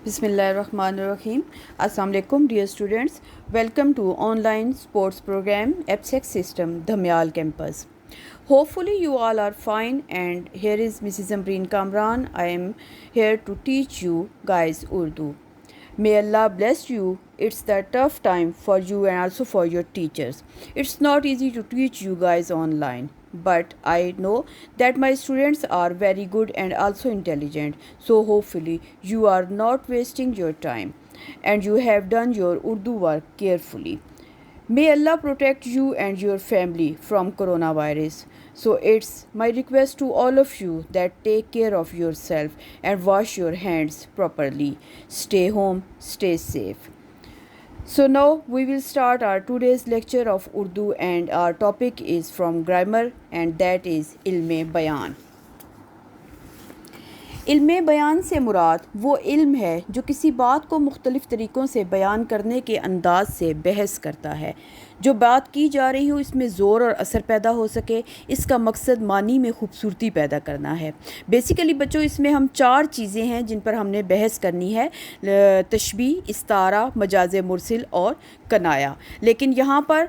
Bismillahirrahmanirrahim. Assalamu alaikum dear students. Welcome to online sports program EBSEC system Dhamyal campus. Hopefully you all are fine, and here is Mrs. Ambreen Kamran. I am here to teach you guys Urdu. May Allah bless you. It's the tough time for you and also for your teachers. It's not easy to teach you guys online, but I know that my students are very good and also intelligent. So hopefully you are not wasting your time and you have done your Urdu work carefully. May Allah protect you and your family from coronavirus. So it's my request to all of you that take care of yourself and wash your hands properly. Stay home, stay safe. So now we will start our today's lecture of Urdu, and our topic is from grammar, and that is ilm bayan. علم بیان سے مراد وہ علم ہے جو کسی بات کو مختلف طریقوں سے بیان کرنے کے انداز سے بحث کرتا ہے. جو بات کی جا رہی ہو اس میں زور اور اثر پیدا ہو سکے. اس کا مقصد معنی میں خوبصورتی پیدا کرنا ہے. بیسیکلی بچوں اس میں ہم 4 چیزیں ہیں جن پر ہم نے بحث کرنی ہے: تشبیہ، استعارہ، مجاز مرسل اور کنایا. لیکن یہاں پر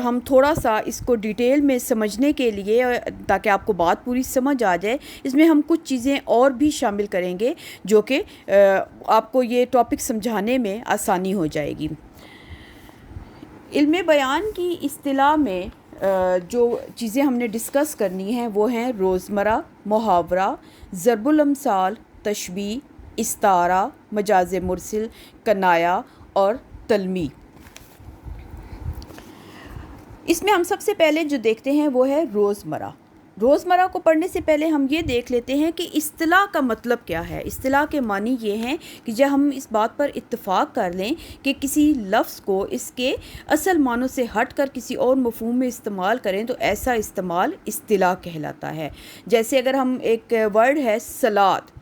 ہم تھوڑا سا اس کو ڈیٹیل میں سمجھنے کے لیے، تاکہ آپ کو بات پوری سمجھ آ جائے، اس میں ہم کچھ چیزیں اور بھی شامل کریں گے جو کہ آپ کو یہ ٹاپک سمجھانے میں آسانی ہو جائے گی. علم بیان کی اصطلاح میں جو چیزیں ہم نے ڈسکس کرنی ہیں وہ ہیں روزمرہ، محاورہ، ضرب الامثال، تشبیہ، استعارہ، مجاز مرسل، کنایا اور تلمیح. اس میں ہم سب سے پہلے جو دیکھتے ہیں وہ ہے روزمرہ. روزمرہ کو پڑھنے سے پہلے ہم یہ دیکھ لیتے ہیں کہ اصطلاح کا مطلب کیا ہے. اصطلاح کے معنی یہ ہیں کہ جب ہم اس بات پر اتفاق کر لیں کہ کسی لفظ کو اس کے اصل معنوں سے ہٹ کر کسی اور مفہوم میں استعمال کریں تو ایسا استعمال اصطلاح کہلاتا ہے. جیسے اگر ہم ایک ورڈ ہے صلاۃ،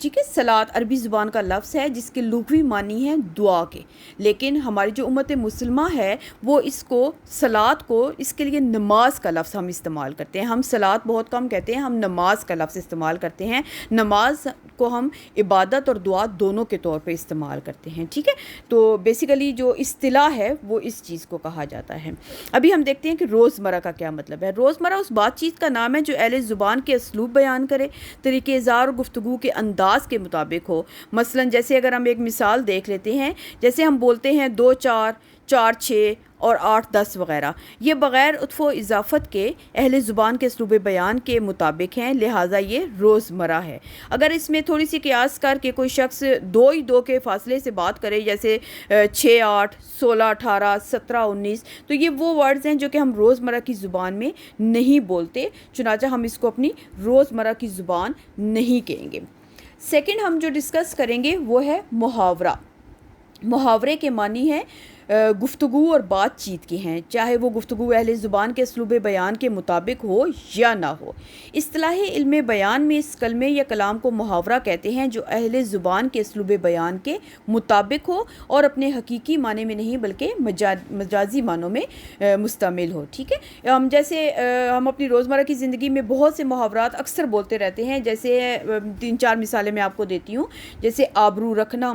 ٹھیک ہے، صلاۃ عربی زبان کا لفظ ہے جس کے لغوی معنی ہیں دعا کے، لیکن ہماری جو امت مسلمہ ہے وہ اس کو صلاۃ کو اس کے لیے نماز کا لفظ ہم استعمال کرتے ہیں. ہم صلاۃ بہت کم کہتے ہیں، ہم نماز کا لفظ استعمال کرتے ہیں. نماز کو ہم عبادت اور دعا دونوں کے طور پہ استعمال کرتے ہیں. ٹھیک ہے، تو بیسیکلی جو اصطلاح ہے وہ اس چیز کو کہا جاتا ہے. ابھی ہم دیکھتے ہیں کہ روزمرہ کا کیا مطلب ہے. روزمرہ اس بات چیت کا نام ہے جو اہل زبان کے اسلوب بیان کرے، طریقۂ اظہار اور گفتگو کے انداز کے مطابق ہو. مثلا جیسے اگر ہم ایک مثال دیکھ لیتے ہیں، جیسے ہم بولتے ہیں 2 4 4 6 اور 8 10 وغیرہ، یہ بغیر عطف و اضافت کے اہل زبان کے اسلوب بیان کے مطابق ہیں، لہٰذا یہ روزمرہ ہے. اگر اس میں تھوڑی سی قیاس کر کے کوئی شخص 2 ہی 2 کے فاصلے سے بات کرے، جیسے 6 8 16 18 17 19، تو یہ وہ ورڈز ہیں جو کہ ہم روزمرہ کی زبان میں نہیں بولتے، چنانچہ ہم اس کو اپنی روزمرہ کی زبان نہیں کہیں گے. سیکنڈ ہم جو ڈسکس کریں گے وہ ہے محاورہ. محاورے کے معنی ہے گفتگو اور بات چیت کی ہیں، چاہے وہ گفتگو اہل زبان کے اسلوب بیان کے مطابق ہو یا نہ ہو. اصطلاحی علم بیان میں اس کلمے یا کلام کو محاورہ کہتے ہیں جو اہل زبان کے اسلوب بیان کے مطابق ہو اور اپنے حقیقی معنی میں نہیں بلکہ مجازی معنوں میں مستعمل ہو. ٹھیک ہے، جیسے ہم اپنی روزمرہ کی زندگی میں بہت سے محاورات اکثر بولتے رہتے ہیں. جیسے 3 4 مثالیں میں آپ کو دیتی ہوں، جیسے آبرو رکھنا،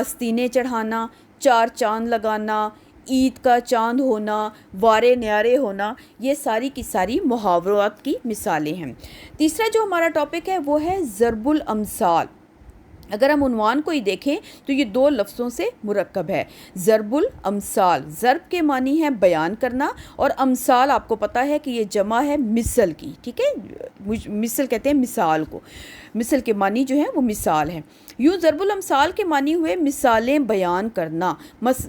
آستینے چڑھانا، 4 چاند لگانا، عید کا چاند ہونا، وارے نیارے ہونا، یہ ساری کی ساری محاورات کی مثالیں ہیں. تیسرا جو ہمارا ٹاپک ہے وہ ہے ضرب الامثال. اگر ہم عنوان کو ہی دیکھیں تو یہ 2 لفظوں سے مرکب ہے. ضرب الامثال، ضرب کے معنی ہے بیان کرنا، اور امثال آپ کو پتہ ہے کہ یہ جمع ہے مثل کی. ٹھیک ہے، مثل کہتے ہیں مثال کو، مثل کے معنی جو ہیں وہ مثال ہیں. یوں ضرب الامثال کے معنی ہوئے مثالیں بیان کرنا،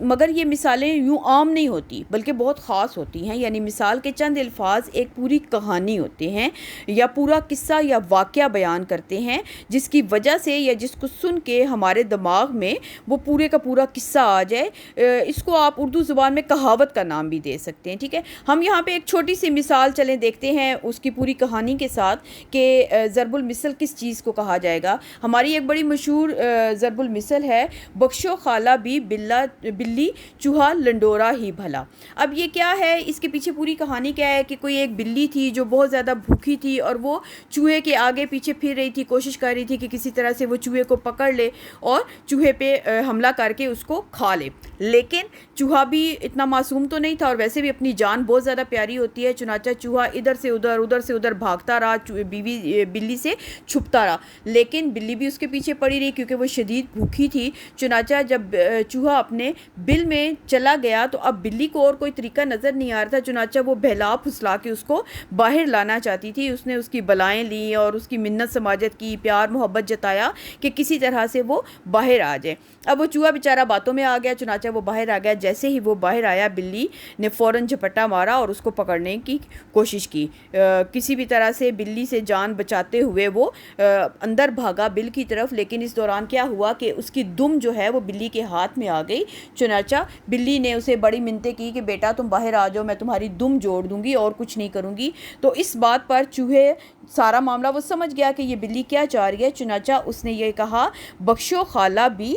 مگر یہ مثالیں یوں عام نہیں ہوتی بلکہ بہت خاص ہوتی ہیں. یعنی مثال کے چند الفاظ ایک پوری کہانی ہوتے ہیں یا پورا قصہ یا واقعہ بیان کرتے ہیں، جس کی وجہ سے یا جس کو سن کے ہمارے دماغ میں وہ پورے کا پورا قصہ آ جائے. اس کو آپ اردو زبان میں کہاوت کا نام بھی دے سکتے ہیں. ٹھیک ہے، ہم یہاں پہ ایک چھوٹی سی مثال چلیں دیکھتے ہیں اس کی پوری کہانی کے ساتھ کہ ضرب المثل کس چیز چیز کو کہا جائے گا. ہماری ایک بڑی مشہور ضرب المثل ہے بخشو خالہ بھی بلی چوہا لنڈورا ہی بھلا. اب یہ کیا ہے, اس کے پیچھے پوری کہانی کیا ہے کہ کوئی ایک بلی تھی جو بہت زیادہ بھوکی تھی اور وہ چوہے کے آگے پیچھے پھر رہی تھی, کوشش کر رہی تھی کہ کسی طرح سے وہ چوہے کو پکڑ لے اور چوہے پہ حملہ کر کے اس کو کھا لے. لیکن چوہا بھی اتنا معصوم تو نہیں تھا اور ویسے بھی اپنی جان بہت زیادہ پیاری ہوتی ہے, چنانچہ چوہا ادھر سے ادھر بھاگتا رہا, بلی سے چھپتا رہا, لیکن بلی بھی اس کے پیچھے پڑی رہی کیونکہ وہ شدید بھوکی تھی. چنانچہ جب چوہا اپنے بل میں چلا گیا تو اب بلی کو اور کوئی طریقہ نظر نہیں آ رہا تھا, چنانچہ وہ بہلا پھسلا کے اس کو باہر لانا چاہتی تھی. اس نے اس کی بلائیں لیں اور اس کی منت سماجت کی, پیار محبت جتایا کہ کسی طرح سے وہ باہر آ جائے. اب وہ چوہا بیچارہ باتوں میں آ گیا, چنانچہ وہ باہر آ گیا. جیسے ہی وہ باہر آیا بلی نے فوراً جھپٹا مارا اور اس کو پکڑنے کی کوشش کی. کسی بھی طرح سے بلی سے جان بچاتے ہوئے وہ اندر بھاگا بل کی طرف, لیکن اس دوران کیا ہوا کہ اس کی دم جو ہے وہ بلی کے ہاتھ میں آ گئی. چنانچہ بلی نے اسے بڑی منتیں کی کہ بیٹا تم باہر آ جاؤ, میں تمہاری دم جوڑ دوں گی اور کچھ نہیں کروں گی. تو اس بات پر چوہے سارا معاملہ وہ سمجھ گیا کہ یہ بلی کیا چاہ رہی ہے. چنانچہ اس نے یہ کہا بخشو خالہ بھی,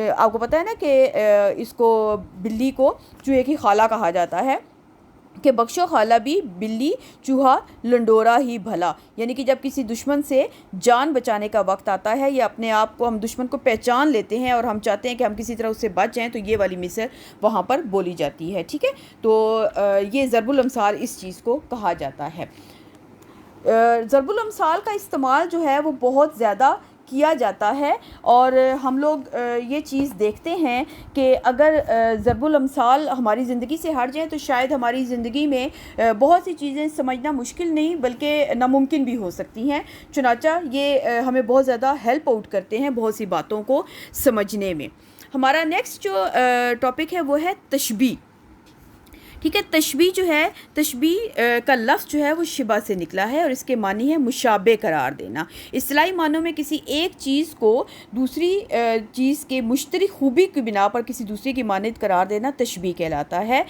آپ کو پتہ ہے نا کہ اس کو بلی کو چوہے کی خالہ کہا جاتا ہے, کہ بخشو خالہ بھی بلی چوہا لنڈورا ہی بھلا. یعنی کہ جب کسی دشمن سے جان بچانے کا وقت آتا ہے یا اپنے آپ کو ہم دشمن کو پہچان لیتے ہیں اور ہم چاہتے ہیں کہ ہم کسی طرح اس سے بچ جائیں, تو یہ والی مثل وہاں پر بولی جاتی ہے. ٹھیک ہے, تو یہ ضرب الامثال اس چیز کو کہا جاتا ہے. ضرب الامثال کا استعمال جو ہے وہ بہت زیادہ کیا جاتا ہے اور ہم لوگ یہ چیز دیکھتے ہیں کہ اگر ضرب الامثال ہماری زندگی سے ہٹ جائیں تو شاید ہماری زندگی میں بہت سی چیزیں سمجھنا مشکل نہیں بلکہ ناممکن بھی ہو سکتی ہیں. چنانچہ یہ ہمیں بہت زیادہ ہیلپ آؤٹ کرتے ہیں بہت سی باتوں کو سمجھنے میں. ہمارا نیکسٹ جو ٹاپک ہے وہ ہے تشبیہ. ٹھیک ہے, تشبیہ جو ہے, تشبیہ کا لفظ جو ہے وہ شبہ سے نکلا ہے اور اس کے معنی ہے مشابہ قرار دینا. اصطلاحی معنوں میں کسی ایک چیز کو دوسری چیز کے مشترک خوبی کی بنا پر کسی دوسری کی مانند قرار دینا تشبیہ کہلاتا ہے.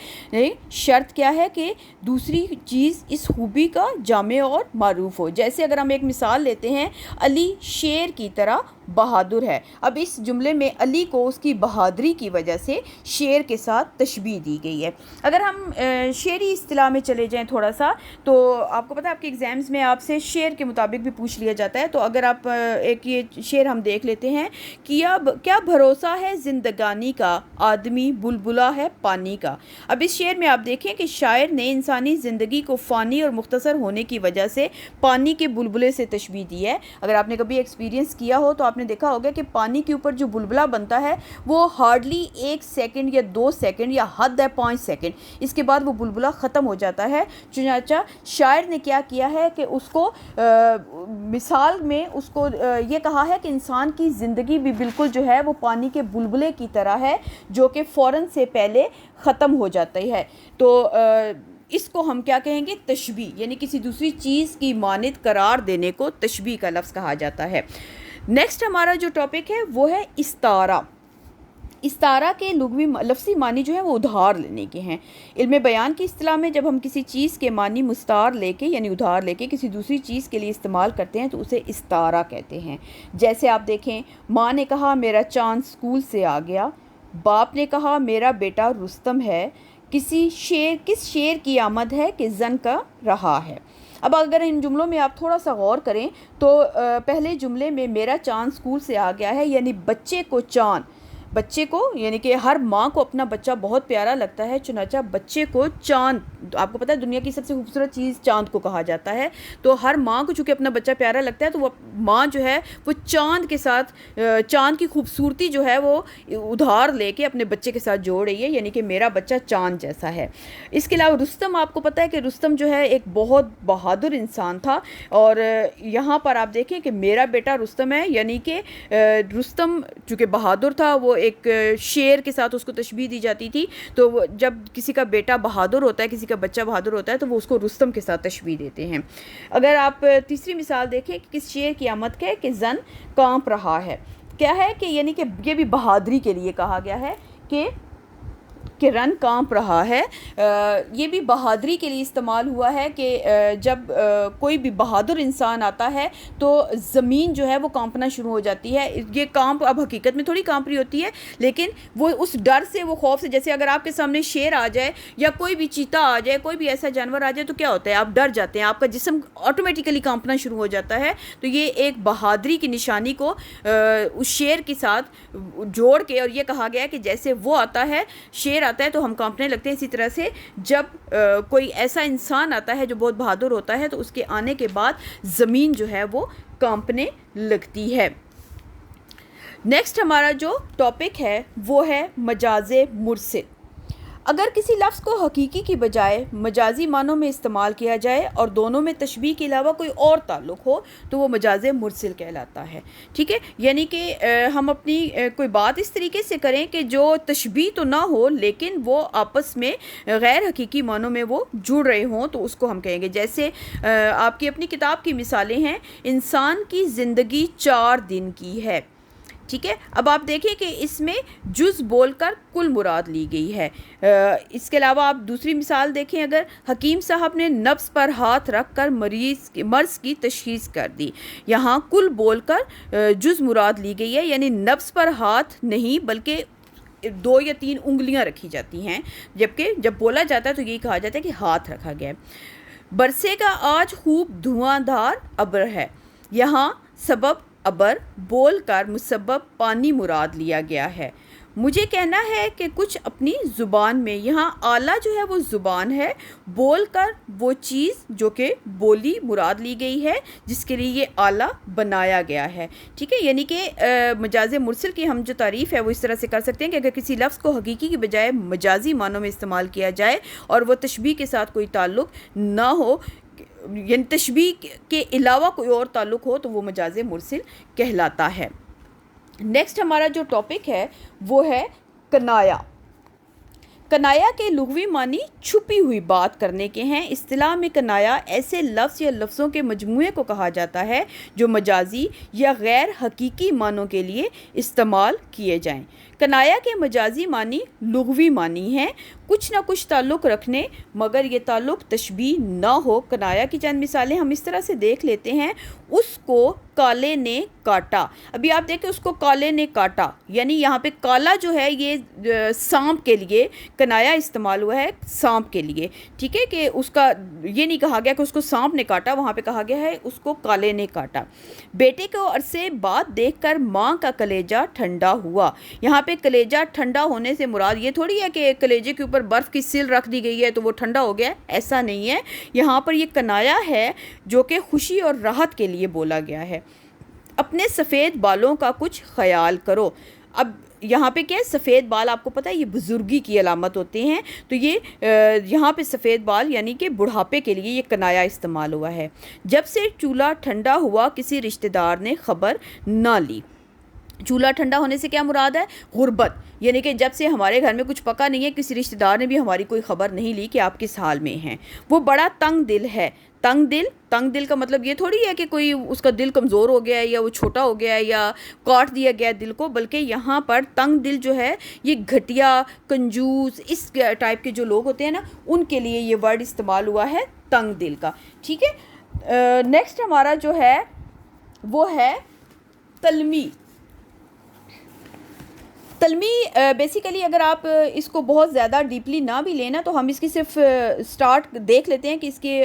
شرط کیا ہے کہ دوسری چیز اس خوبی کا جامع اور معروف ہو. جیسے اگر ہم ایک مثال لیتے ہیں, علی شیر کی طرح بہادر ہے. اب اس جملے میں علی کو اس کی بہادری کی وجہ سے شیر کے ساتھ تشبیہ دی گئی ہے. اگر ہم شعری اصطلاح میں چلے جائیں تھوڑا سا, تو آپ کو پتہ ہے آپ کے ایگزامز میں آپ سے شعر کے مطابق بھی پوچھ لیا جاتا ہے. تو اگر آپ ایک یہ شعر ہم دیکھ لیتے ہیں, کیا بھروسہ ہے زندگانی کا, آدمی بلبلا ہے پانی کا. اب اس شعر میں آپ دیکھیں کہ شاعر نے انسانی زندگی کو فانی اور مختصر ہونے کی وجہ سے پانی کے بلبلے سے تشبیہ دی ہے. اگر آپ نے کبھی ایکسپیرینس کیا ہو تو آپ نے دیکھا ہوگا کہ پانی کے اوپر جو بلبلا بنتا ہے وہ ہارڈلی 1 سیکنڈ یا 2 سیکنڈ یا حد ہے 5 سیکنڈ, اس کے بعد وہ بلبلا ختم ہو جاتا ہے. چنانچہ شاعر نے کیا کیا ہے کہ اس کو مثال میں اس کو یہ کہا ہے کہ انسان کی زندگی بھی بالکل جو ہے وہ پانی کے بلبلے کی طرح ہے جو کہ فوراً سے پہلے ختم ہو جاتی ہے. تو اس کو ہم کیا کہیں گے, تشبیہ, یعنی کسی دوسری چیز کی مانند قرار دینے کو تشبیہ کا لفظ کہا جاتا ہے. نیکسٹ ہمارا جو ٹاپک ہے وہ ہے استعارہ. استعارہ کے لغوی لفظی معنی جو ہے وہ ادھار لینے کے ہیں. علم بیان کی اصطلاح میں جب ہم کسی چیز کے معنی مستعار لے کے یعنی ادھار لے کے کسی دوسری چیز کے لیے استعمال کرتے ہیں تو اسے استعارہ کہتے ہیں. جیسے آپ دیکھیں, ماں نے کہا میرا چاند اسکول سے آ گیا, باپ نے کہا میرا بیٹا رستم ہے, کس شیر کی آمد ہے کہ زن کا رہا ہے. اب اگر ان جملوں میں آپ تھوڑا سا غور کریں تو پہلے جملے میں میرا چاند اسکول سے آ گیا ہے, یعنی بچے کو چاند, بچے کو یعنی کہ ہر ماں کو اپنا بچہ بہت پیارا لگتا ہے. چنانچہ بچے کو چاند, آپ کو پتہ ہے دنیا کی سب سے خوبصورت چیز چاند کو کہا جاتا ہے. تو ہر ماں کو چونکہ اپنا بچہ پیارا لگتا ہے تو وہ ماں جو ہے وہ چاند کے ساتھ چاند کی خوبصورتی جو ہے وہ ادھار لے کے اپنے بچے کے ساتھ جوڑ رہی ہے, یعنی کہ میرا بچہ چاند جیسا ہے. اس کے علاوہ رستم, آپ کو پتہ ہے کہ رستم جو ہے ایک بہت بہادر انسان تھا, اور یہاں پر آپ دیکھیں کہ میرا بیٹا رستم ہے, یعنی کہ رستم چونکہ بہادر تھا وہ ایک شیر کے ساتھ اس کو تشبیہ دی جاتی تھی. تو جب کسی کا بیٹا بہادر ہوتا ہے, کسی کا بچہ بہادر ہوتا ہے, تو وہ اس کو رستم کے ساتھ تشبیہ دیتے ہیں. اگر آپ تیسری مثال دیکھیں کہ کس شیر کی آمد ہے کہ زن کانپ رہا ہے, کیا ہے کہ یعنی کہ یہ بھی بہادری کے لیے کہا گیا ہے کہ کہ رن کانپ رہا ہے، یہ بھی بہادری کے لیے استعمال ہوا ہے کہ جب کوئی بھی بہادر انسان آتا ہے تو زمین جو ہے وہ کانپنا شروع ہو جاتی ہے. یہ کانپ اب حقیقت میں تھوڑی کانپ رہی ہوتی ہے، لیکن وہ اس ڈر سے، وہ خوف سے، جیسے اگر آپ کے سامنے شیر آ جائے یا کوئی بھی چیتا آ جائے، کوئی بھی ایسا جانور آ جائے تو کیا ہوتا ہے، آپ ڈر جاتے ہیں، آپ کا جسم آٹومیٹیکلی کانپنا شروع ہو جاتا ہے. تو یہ ایک بہادری کی نشانی کو اس شیر کے ساتھ جوڑ کے اور یہ کہا گیا کہ جیسے وہ آتا ہے، شیر آتا ہے تو ہم کانپنے لگتے ہیں، اسی طرح سے جب کوئی ایسا انسان آتا ہے جو بہت بہادر ہوتا ہے تو اس کے آنے کے بعد زمین جو ہے وہ کانپنے لگتی ہے. نیکسٹ ہمارا جو ٹاپک ہے وہ ہے مجاز مرسل. اگر کسی لفظ کو حقیقی کی بجائے مجازی معنوں میں استعمال کیا جائے اور دونوں میں تشبیہ کے علاوہ کوئی اور تعلق ہو تو وہ مجاز مرسل کہلاتا ہے. ٹھیک ہے، یعنی کہ ہم اپنی کوئی بات اس طریقے سے کریں کہ جو تشبیہ تو نہ ہو لیکن وہ آپس میں غیر حقیقی معنوں میں وہ جڑ رہے ہوں تو اس کو ہم کہیں گے. جیسے آپ کی اپنی کتاب کی مثالیں ہیں، انسان کی زندگی 4 دن کی ہے. ٹھیک ہے، اب آپ دیکھیں کہ اس میں جز بول کر کل مراد لی گئی ہے. اس کے علاوہ آپ دوسری مثال دیکھیں، اگر حکیم صاحب نے نبض پر ہاتھ رکھ کر مرض کی تشخیص کر دی، یہاں کل بول کر جز مراد لی گئی ہے، یعنی نبض پر ہاتھ نہیں بلکہ 2 یا 3 انگلیاں رکھی جاتی ہیں، جبکہ جب بولا جاتا ہے تو یہی کہا جاتا ہے کہ ہاتھ رکھا گیا ہے. برسے کا آج خوب دھواں دھار ابر ہے، یہاں سبب ابر بول کر مسبب پانی مراد لیا گیا ہے. مجھے کہنا ہے کہ کچھ اپنی زبان میں، یہاں آلہ جو ہے وہ زبان ہے، بول کر وہ چیز جو کہ بولی مراد لی گئی ہے جس کے لیے یہ آلہ بنایا گیا ہے. ٹھیک ہے، یعنی کہ مجاز مرسل کی ہم جو تعریف ہے وہ اس طرح سے کر سکتے ہیں کہ اگر کسی لفظ کو حقیقی کی بجائے مجازی معنوں میں استعمال کیا جائے اور وہ تشبیہ کے ساتھ کوئی تعلق نہ ہو، یعنی تشبیہ کے علاوہ کوئی اور تعلق ہو تو وہ مجاز مرسل کہلاتا ہے. نیکسٹ ہمارا جو ٹاپک ہے وہ ہے کنایا. کنایا کے لغوی معنی چھپی ہوئی بات کرنے کے ہیں. اصطلاح میں کنایا ایسے لفظ یا لفظوں کے مجموعے کو کہا جاتا ہے جو مجازی یا غیر حقیقی معنوں کے لیے استعمال کیے جائیں. کنایا کے مجازی معنی لغوی معنی ہیں، کچھ نہ کچھ تعلق رکھنے مگر یہ تعلق تشبیہ نہ ہو. کنایا کی چند مثالیں ہم اس طرح سے دیکھ لیتے ہیں. اس کو کالے نے کاٹا. ابھی آپ دیکھیں اس کو کالے نے کاٹا، یعنی یہاں پہ کالا جو ہے یہ سانپ کے لیے کنایا استعمال ہوا ہے، سانپ کے لیے. ٹھیک ہے، کہ اس کا یہ نہیں کہا گیا کہ اس کو سانپ نے کاٹا، وہاں پہ کہا گیا ہے اس کو کالے نے کاٹا. بیٹے کو عرصے بعد دیکھ کر ماں کا کلیجہ ٹھنڈا ہوا. یہاں پہ کلیجہ ٹھنڈا ہونے سے مراد یہ تھوڑی ہے کہ کلیجے کے اوپر برف کی سل رکھ دی گئی ہے تو وہ ٹھنڈا ہو گیا، ایسا نہیں ہے. یہاں پر یہ کنایا ہے جو کہ خوشی اور راحت کے لیے بولا گیا ہے. اپنے سفید بالوں کا کچھ خیال کرو. اب یہاں پہ کیا ہے، سفید بال آپ کو پتہ ہے یہ بزرگی کی علامت ہوتے ہیں، تو یہ یہاں پہ سفید بال یعنی کہ بڑھاپے کے لیے یہ کنایا استعمال ہوا ہے. جب سے چولہا ٹھنڈا ہوا کسی رشتہ دار نے خبر نہ لی. چولہا ٹھنڈا ہونے سے کیا مراد ہے، غربت، یعنی کہ جب سے ہمارے گھر میں کچھ پکا نہیں ہے، کسی رشتہ دار نے بھی ہماری کوئی خبر نہیں لی کہ آپ کس حال میں ہیں. وہ بڑا تنگ دل ہے. تنگ دل کا مطلب یہ تھوڑی ہے کہ کوئی اس کا دل کمزور ہو گیا ہے یا وہ چھوٹا ہو گیا ہے یا کاٹ دیا گیا ہے دل کو، بلکہ یہاں پر تنگ دل جو ہے یہ گھٹیا، کنجوس، اس ٹائپ کے جو لوگ ہوتے ہیں نا ان کے لیے یہ ورڈ استعمال ہوا ہے تنگ دل کا. ٹھیک ہے، نیکسٹ ہمارا جو ہے وہ ہے تلمی. تلمی بیسیکلی اگر آپ اس کو بہت زیادہ ڈیپلی نہ بھی لینا تو ہم اس کی صرف سٹارٹ دیکھ لیتے ہیں کہ اس کے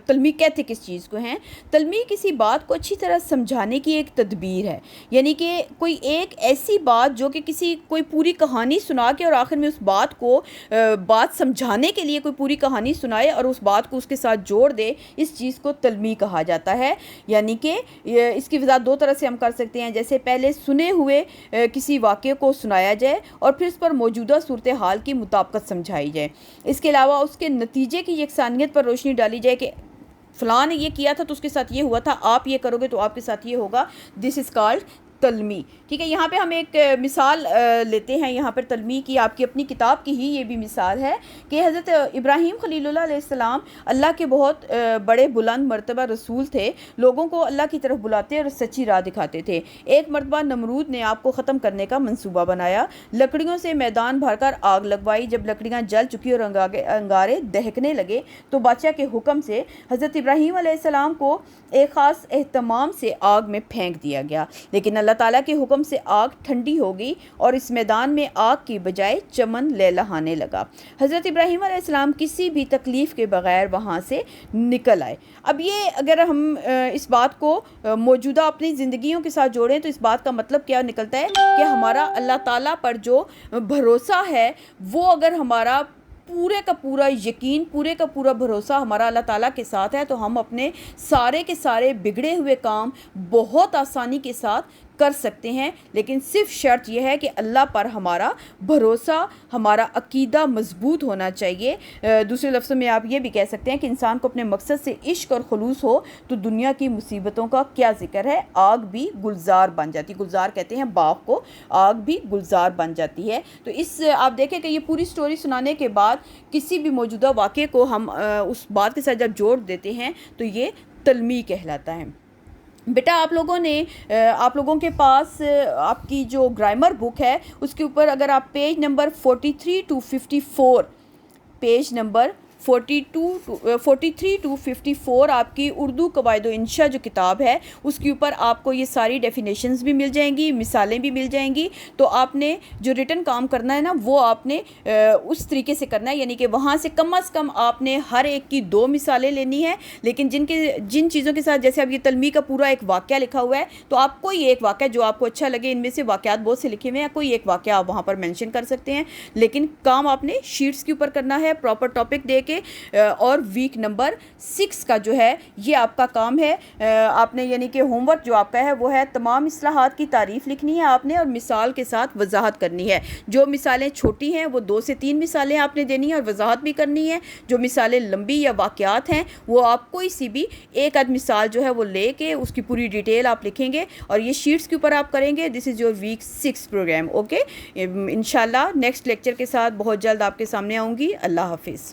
تلمی کہتے کس چیز کو ہیں. تلمی کسی بات کو اچھی طرح سمجھانے کی ایک تدبیر ہے، یعنی کہ کوئی ایک ایسی بات جو کہ کوئی پوری کہانی سنا کے اور آخر میں اس بات کو بات سمجھانے کے لیے کوئی پوری کہانی سنائے اور اس بات کو اس کے ساتھ جوڑ دے، اس چیز کو تلمی کہا جاتا ہے. یعنی کہ اس کی وضاحت 2 طرح سے ہم کر سکتے ہیں. جیسے پہلے سنے ہوئے کسی واقعے کو سنایا جائے اور پھر اس پر موجودہ صورتحال کی مطابقت سمجھائی جائے. اس کے علاوہ اس کے نتیجے کی یکسانیت پر روشنی ڈالی جائے کہ فلاں نے یہ کیا تھا تو اس کے ساتھ یہ ہوا تھا، آپ یہ کرو گے تو آپ کے ساتھ یہ ہوگا. دس از کالڈ تلمی. ٹھیک ہے, یہاں پہ ہم ایک مثال لیتے ہیں یہاں پر تلمی کی, آپ کی اپنی کتاب کی ہی یہ بھی مثال ہے کہ حضرت ابراہیم خلیل اللہ علیہ السلام اللہ کے بہت بڑے بلند مرتبہ رسول تھے, لوگوں کو اللہ کی طرف بلاتے اور سچی راہ دکھاتے تھے. ایک مرتبہ نمرود نے آپ کو ختم کرنے کا منصوبہ بنایا, لکڑیوں سے میدان بھر کر آگ لگوائی. جب لکڑیاں جل چکی اور انگارے دہکنے لگے تو بادشاہ کے حکم سے حضرت ابراہیم علیہ السلام کو ایک خاص اہتمام سے آگ میں پھینک دیا گیا, لیکن اللہ تعالیٰ کے حکم سے آگ ٹھنڈی ہو گئی اور اس میدان میں آگ کی بجائے چمن لہلہانے لگا. حضرت ابراہیم علیہ السلام کسی بھی تکلیف کے بغیر وہاں سے نکل آئے. اب یہ اگر ہم اس بات کو موجودہ اپنی زندگیوں کے ساتھ جوڑیں تو اس بات کا مطلب کیا نکلتا ہے کہ ہمارا اللہ تعالیٰ پر جو بھروسہ ہے وہ اگر ہمارا پورے کا پورا یقین, پورے کا پورا بھروسہ ہمارا اللہ تعالیٰ کے ساتھ ہے تو ہم اپنے سارے کے سارے بگڑے ہوئے کام بہت آسانی کے ساتھ کر سکتے ہیں. لیکن صرف شرط یہ ہے کہ اللہ پر ہمارا بھروسہ, ہمارا عقیدہ مضبوط ہونا چاہیے. دوسرے لفظوں میں آپ یہ بھی کہہ سکتے ہیں کہ انسان کو اپنے مقصد سے عشق اور خلوص ہو تو دنیا کی مصیبتوں کا کیا ذکر ہے, آگ بھی گلزار بن جاتی. گلزار کہتے ہیں باغ کو, آگ بھی گلزار بن جاتی ہے. تو اس آپ دیکھیں کہ یہ پوری سٹوری سنانے کے بعد کسی بھی موجودہ واقعے کو ہم اس بات کے ساتھ جب جوڑ دیتے ہیں تو یہ تلمی کہلاتا ہے. بیٹا آپ لوگوں کے پاس آپ کی جو گرامر بک ہے اس کے اوپر اگر آپ page number 43 to 54 page number 43 to 54 آپ کی اردو قواعد و انشاء جو کتاب ہے اس کے اوپر آپ کو یہ ساری ڈیفینیشنز بھی مل جائیں گی, مثالیں بھی مل جائیں گی. تو آپ نے جو ریٹن کام کرنا ہے نا وہ آپ نے اس طریقے سے کرنا ہے, یعنی کہ وہاں سے کم از کم آپ نے ہر ایک کی 2 مثالیں لینی ہیں. لیکن جن چیزوں کے ساتھ جیسے اب یہ تلمی کا پورا ایک واقعہ لکھا ہوا ہے تو آپ کوئی ایک واقعہ جو آپ کو اچھا لگے, ان میں سے واقعات بہت سے لکھے ہوئے ہیں, کوئی ایک واقعہ آپ وہاں پر مینشن کر سکتے ہیں. لیکن کام آپ نے شیٹس کے اوپر کرنا ہے پراپر ٹاپک دے کے. اور ویک نمبر 6 کا جو ہے یہ آپ کا کام ہے. آپ نے یعنی کہ ہوم ورک جو آپ کا ہے وہ ہے تمام اصطلاحات کی تعریف لکھنی ہے آپ نے اور مثال کے ساتھ وضاحت کرنی ہے. جو مثالیں چھوٹی ہیں وہ 2 سے 3 مثالیں آپ نے دینی ہیں اور وضاحت بھی کرنی ہے. جو مثالیں لمبی یا واقعات ہیں وہ آپ کوئی سی بھی ایک آدھ مثال جو ہے وہ لے کے اس کی پوری ڈیٹیل آپ لکھیں گے اور یہ شیٹس کے اوپر آپ کریں گے. This is your week 6 program. Okay, انشاءاللہ نیکسٹ لیکچر کے ساتھ بہت جلد آپ کے سامنے آؤں گی. اللہ حافظ.